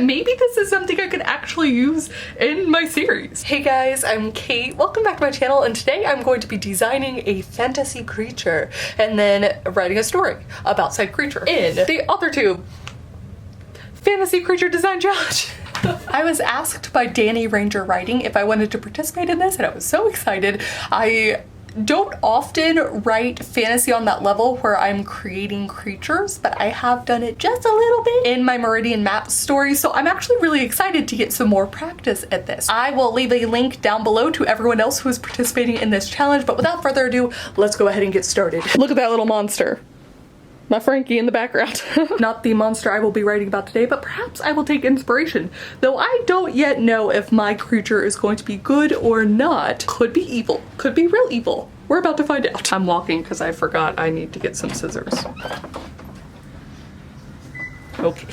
Maybe this is something I could actually use in my series. Hey guys, I'm Kate. Welcome back to my channel, and today I'm going to be designing a fantasy creature and then writing a story about said creature in the Authortube Fantasy Creature Design Challenge. I was asked by Danny Ranger Writing if I wanted to participate in this, and I was so excited. I don't often write fantasy on that level where I'm creating creatures, but I have done it just a little bit in my Meridian Maps story, so I'm actually really excited to get some more practice at this. I will leave a link down below to everyone else who is participating in this challenge, but without further ado, let's go ahead and get started. Look at that little monster. My Frankie in the background. Not the monster I will be writing about today, but perhaps I will take inspiration. Though I don't yet know if my creature is going to be good or not. Could be evil, could be real evil. We're about to find out. I'm walking because I forgot I need to get some scissors. Okay.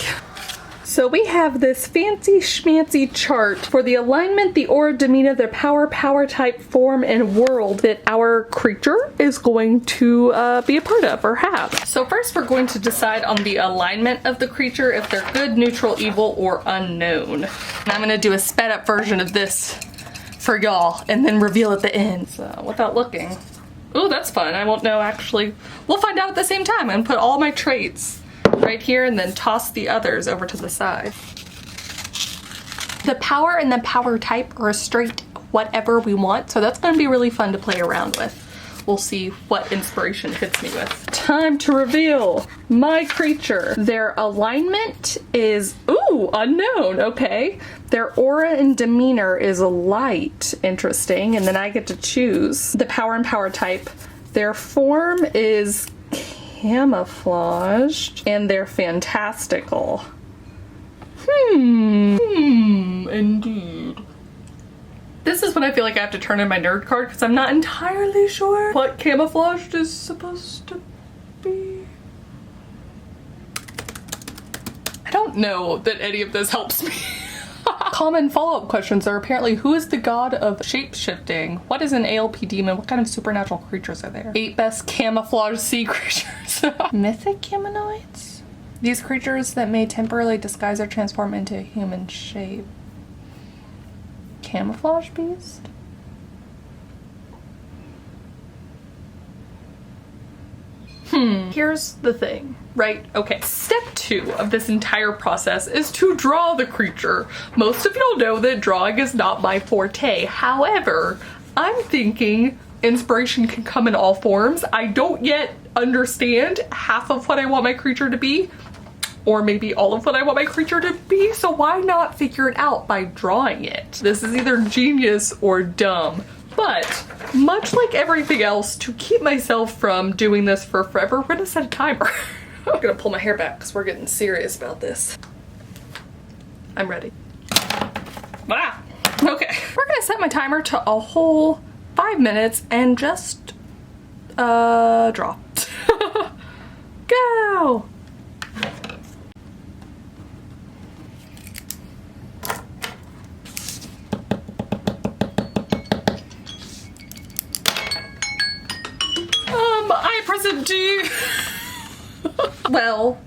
So we have this fancy schmancy chart for the alignment, the aura, demeanor, the power type, form, and world that our creature is going to be a part of or have. So first we're going to decide on the alignment of the creature, if they're good, neutral, evil, or unknown. And I'm gonna do a sped up version of this for y'all and then reveal at the end. So without looking. Ooh, that's fun. I won't know actually. We'll find out at the same time and put all my traits right here and then toss the others over to the side. The power and the power type are a straight whatever we want, so that's going to be really fun to play around with. We'll see what inspiration hits me with. Time to reveal my creature. Their alignment is, ooh, unknown, okay. Their aura and demeanor is light, interesting, and then I get to choose the power and power type. Their form is camouflaged, and they're fantastical. Indeed. This is when I feel like I have to turn in my nerd card because I'm not entirely sure what camouflaged is supposed to be. I don't know that any of this helps me. Common follow-up questions are apparently, who is the god of shape-shifting? What is an ALP demon? What kind of supernatural creatures are there? 8 best camouflage sea creatures. Mythic humanoids? These creatures that may temporarily disguise or transform into human shape. Camouflage beast? Here's the thing, right? Okay, step 2 of this entire process is to draw the creature. Most of y'all know that drawing is not my forte. However, I'm thinking inspiration can come in all forms. I don't yet understand half of what I want my creature to be, or maybe all of what I want my creature to be, so why not figure it out by drawing it? This is either genius or dumb. But much like everything else, to keep myself from doing this for forever, we're gonna set a timer. I'm gonna pull my hair back because we're getting serious about this. I'm ready. Ah, okay. We're gonna set my timer to a whole 5 minutes and just draw. Go! I present to you. Well,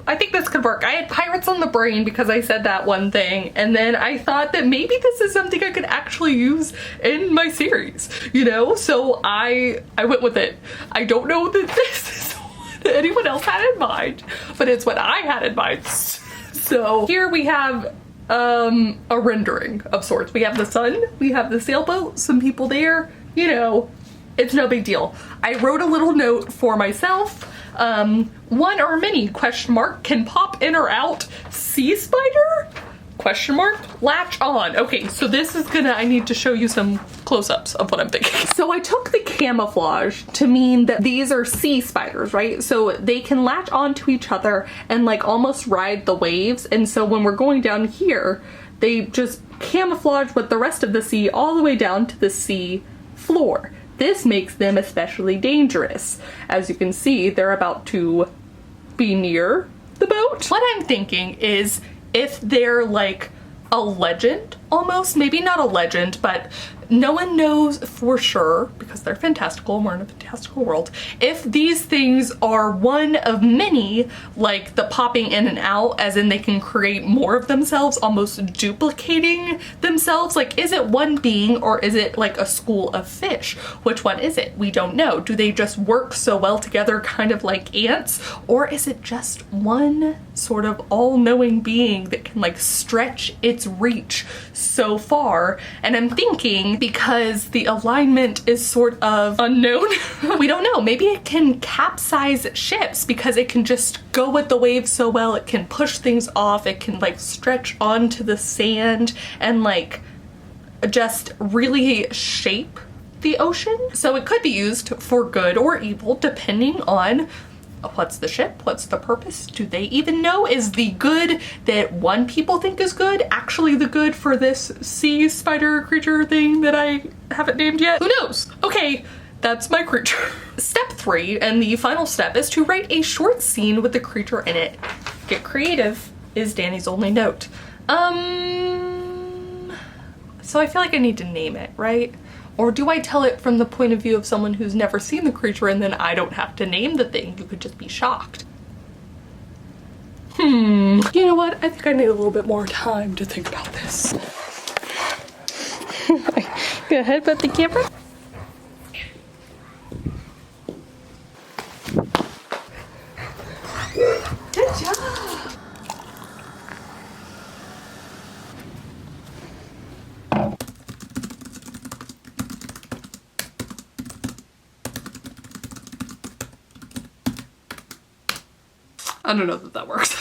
I think this could work. I had pirates on the brain because I said that one thing, and then I thought that maybe this is something I could actually use in my series, you know? So I went with it. I don't know that this is what anyone else had in mind, but it's what I had in mind. So here we have a rendering of sorts. We have the sun, we have the sailboat, some people there, you know. It's no big deal. I wrote a little note for myself. One or many, question mark, can pop in or out. Sea spider? Question mark, latch on. Okay, so this is I need to show you some close-ups of what I'm thinking. So I took the camouflage to mean that these are sea spiders, right? So they can latch onto each other and like almost ride the waves. And so when we're going down here, they just camouflage with the rest of the sea all the way down to the sea floor. This makes them especially dangerous. As you can see, they're about to be near the boat. What I'm thinking is if they're like a legend almost, maybe not a legend, but no one knows for sure, because they're fantastical and we're in a fantastical world, if these things are one of many, like the popping in and out, as in they can create more of themselves, almost duplicating themselves. Like, is it one being or is it like a school of fish? Which one is it? We don't know. Do they just work so well together, kind of like ants? Or is it just one sort of all-knowing being that can like stretch its reach so far? And I'm thinking, because the alignment is sort of unknown, we don't know, maybe it can capsize ships because it can just go with the waves so well. It can push things off, it can like stretch onto the sand and like just really shape the ocean. So it could be used for good or evil depending on what's the ship, what's the purpose, do they even know? Is the good that one people think is good actually the good for this sea spider creature thing that I haven't named yet? Who knows? Okay, that's my creature. Step 3, and the final step, is to write a short scene with the creature in it. Get creative is Danny's only note. So I feel like I need to name it, right? Or do I tell it from the point of view of someone who's never seen the creature and then I don't have to name the thing? You could just be shocked. You know what? I think I need a little bit more time to think about this. Go ahead, put the camera. Good job. I don't know that that works.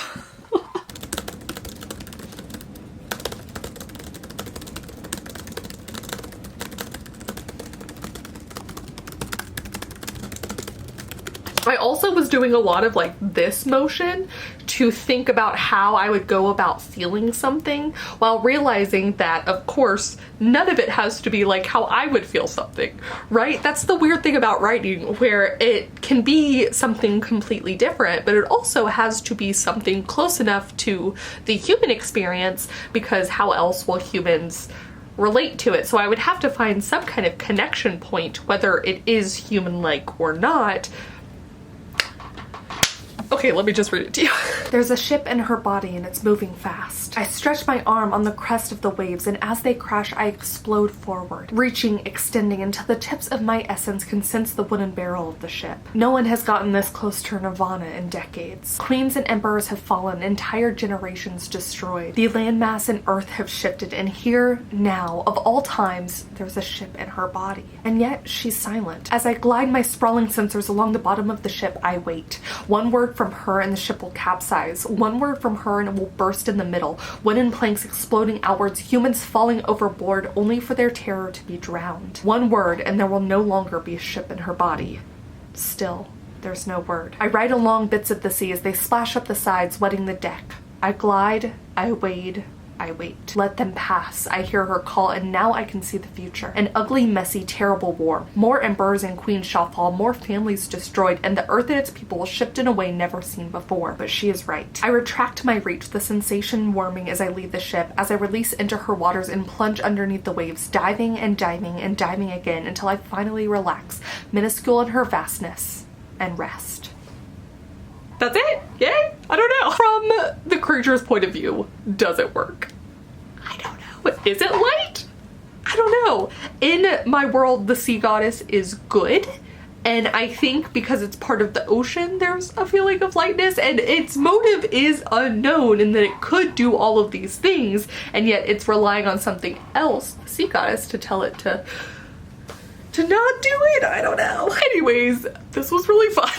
I also was doing a lot of like this motion to think about how I would go about feeling something, while realizing that, of course, none of it has to be like how I would feel something, right? That's the weird thing about writing, where it can be something completely different, but it also has to be something close enough to the human experience, because how else will humans relate to it? So I would have to find some kind of connection point, whether it is human-like or not. Okay, let me just read it to you. There's a ship in her body and it's moving fast. I stretch my arm on the crest of the waves, and as they crash, I explode forward, reaching, extending until the tips of my essence can sense the wooden barrel of the ship. No one has gotten this close to Nirvana in decades. Queens and emperors have fallen, entire generations destroyed. The landmass and earth have shifted, and here, now, of all times, there's a ship in her body. And yet, she's silent. As I glide my sprawling sensors along the bottom of the ship, I wait. One word from her and the ship will capsize. One word from her and it will burst in the middle. Wooden planks exploding outwards, humans falling overboard only for their terror to be drowned. One word and there will no longer be a ship in her body. Still, there's no word. I ride along bits of the sea as they splash up the sides, wetting the deck. I glide, I wade, I wait. Let them pass. I hear her call, and now I can see the future. An ugly, messy, terrible war. More emperors and queens shall fall, more families destroyed, and the earth and its people will shift in a way never seen before. But she is right. I retract my reach, the sensation warming as I leave the ship, as I release into her waters and plunge underneath the waves, diving and diving and diving again until I finally relax, minuscule in her vastness, and rest. That's it? Yay? I don't know. From the creature's point of view, does it work? I don't know. Is it light? I don't know. In my world, the sea goddess is good. And I think because it's part of the ocean, there's a feeling of lightness, and its motive is unknown in that it could do all of these things, and yet it's relying on something else, the sea goddess, to tell it to not do it. I don't know. Anyways, this was really fun.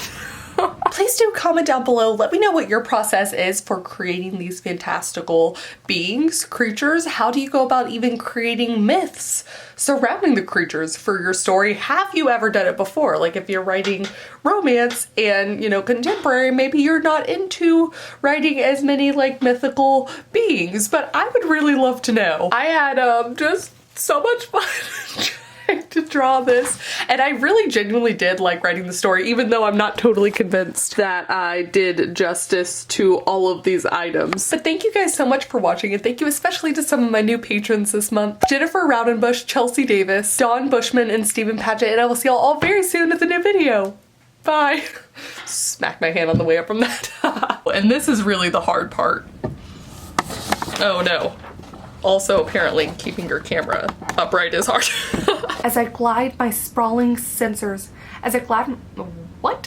Please do comment down below. Let me know what your process is for creating these fantastical beings, creatures. How do you go about even creating myths surrounding the creatures for your story? Have you ever done it before? Like if you're writing romance and, you know, contemporary, maybe you're not into writing as many like mythical beings, but I would really love to know. I had just so much fun trying to draw this. And I really genuinely did like writing the story, even though I'm not totally convinced that I did justice to all of these items. But thank you guys so much for watching, and thank you especially to some of my new patrons this month. Jennifer Rowdenbush, Chelsea Davis, Dawn Bushman, and Stephen Paget, and I will see y'all all very soon with a new video. Bye. Smack my hand on the way up from that. And this is really the hard part. Oh no. Also, apparently, keeping your camera upright is hard. As I glide my sprawling sensors, what?